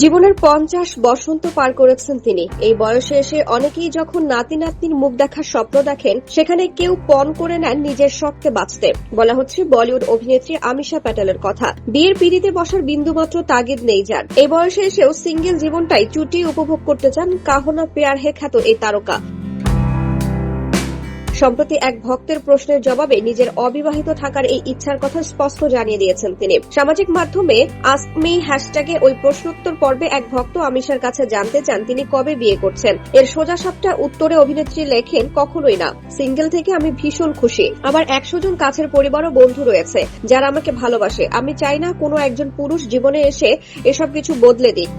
জীবনের 50 বসন্ত পার করেছেন তিনি। এই বয়সে এসে অনেকেই যখন নাতি নাতনির মুখ দেখার স্বপ্ন দেখেন, সেখানে কেউ পণ করে নেন নিজের শখকে বাঁচতে। বলা হচ্ছে বলিউড অভিনেত্রী আমিশা প্যাটেলের কথা। বিয়ের পিঁড়িতে বসার বিন্দুমাত্র তাগিদ নেই যার। এই বয়সে এসেও সিঙ্গেল জীবনটাই চুটিয়ে উপভোগ করতে চান কাহনা প্যার হে খ্যাত এই তারকা। সম্প্রতি এক ভক্তের প্রশ্নের জবাবে নিজের অবিবাহিত থাকার এই ইচ্ছার কথা স্পষ্ট জানিয়ে দিয়েছেন তিনি। সামাজিক মাধ্যমে আস্কমি হ্যাশট্যাগে ওই প্রশ্নোত্তর পর্বে এক ভক্ত আমিশার কাছে জানতে চান তিনি কবে বিয়ে করছেন। এর সোজাসাপটা উত্তরে অভিনেত্রী লেখেন, কখনোই না, সিঙ্গেল থেকে আমি ভীষণ খুশি। আমার 100 জন কাছের পরিবার ও বন্ধু রয়েছে যারা আমাকে ভালোবাসে। আমি চাই না কোনো একজন পুরুষ জীবনে এসে এসব কিছু বদলে দিক।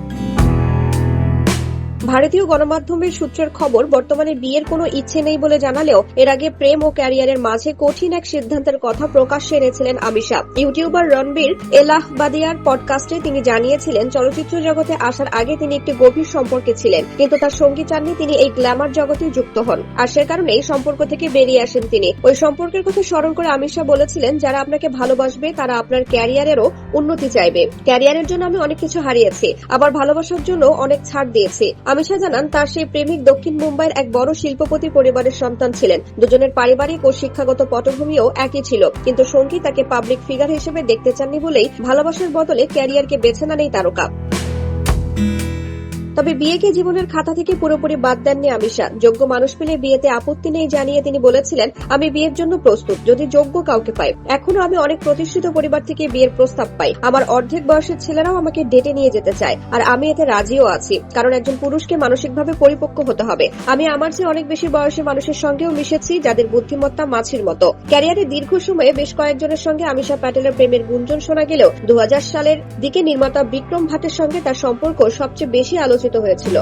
ভারতীয় গণমাধ্যমের সূত্রের খবর, বর্তমানে বিয়ের কোনো ইচ্ছে নেই বলে জানালেও এর আগে প্রেম ও ক্যারিয়ারের মাঝে কঠিন এক সিদ্ধান্তের কথা প্রকাশ্যে এনেছিলেন আমিশা। ইউটিউবার রণবীর এলাহবাদিয়ার পডকাস্টে তিনি জানিয়েছিলেন, চলচ্চিত্র জগতে আসার আগে তিনি একটি গভীর সম্পর্কে ছিলেন, কিন্তু তার সঙ্গী চাননি তিনি এই গ্ল্যামার জগতে যুক্ত হন, আর সে কারণে এই সম্পর্ক থেকে বেরিয়ে আসেন তিনি। ওই সম্পর্কের কথা স্মরণ করে আমিশা বলেছিলেন, যারা আপনাকে ভালোবাসবে তারা আপনার ক্যারিয়ারেরও উন্নতি চাইবে। ক্যারিয়ারের জন্য আমি অনেক কিছু হারিয়েছি, আবার ভালোবাসার জন্য অনেক ছাড় দিয়েছি। আমিশা জানান, তার সেই প্রেমিক দক্ষিণ মুম্বাইয়ের এক বড় শিল্পপতি পরিবারের সন্তান ছিলেন। দুজনের পারিবারিক ও শিক্ষাগত পটভূমিও একই ছিল, কিন্তু সঙ্গী তাকে পাবলিক ফিগার হিসেবে দেখতে চাননি বলেই ভালোবাসার বদলে ক্যারিয়ারকে বেছে নেন এই তারকা। তবে বিয়েকে জীবনের খাতা থেকে পুরোপুরি বাদ দেননি আমিশা। যোগ্য মানুষ পেলে বিয়েতে আপত্তি নেই জানিয়ে তিনি বলেছিলেন, আমি বিয়ের জন্য প্রস্তুত যদি যোগ্য কাউকে পাই। এখনো আমি অনেক প্রতিষ্ঠিত পরিবার থেকে বিয়ের প্রস্তাব পাই। আমার অর্ধেক বয়সের ছেলেরাও আমাকে ডেটে নিয়ে যেতে চায়, আর আমি এতে রাজিও আছি, কারণ একজন পুরুষকে মানসিকভাবে পরিপক্ক হতে হবে। আমি আমার চেয়ে অনেক বেশি বয়সী মানুষের সঙ্গেও মিশেছি যাদের বুদ্ধিমত্তা মাছির মতো। ক্যারিয়ারে দীর্ঘ সময়ে বেশ কয়েকজনের সঙ্গে আমিশা প্যাটেলের প্রেমের গুঞ্জন শোনা গেলেও 2000 সালের দিকে নির্মাতা বিক্রম ভাটের সঙ্গে তার সম্পর্ক সবচেয়ে বেশি আলোচিত হয়েছিল।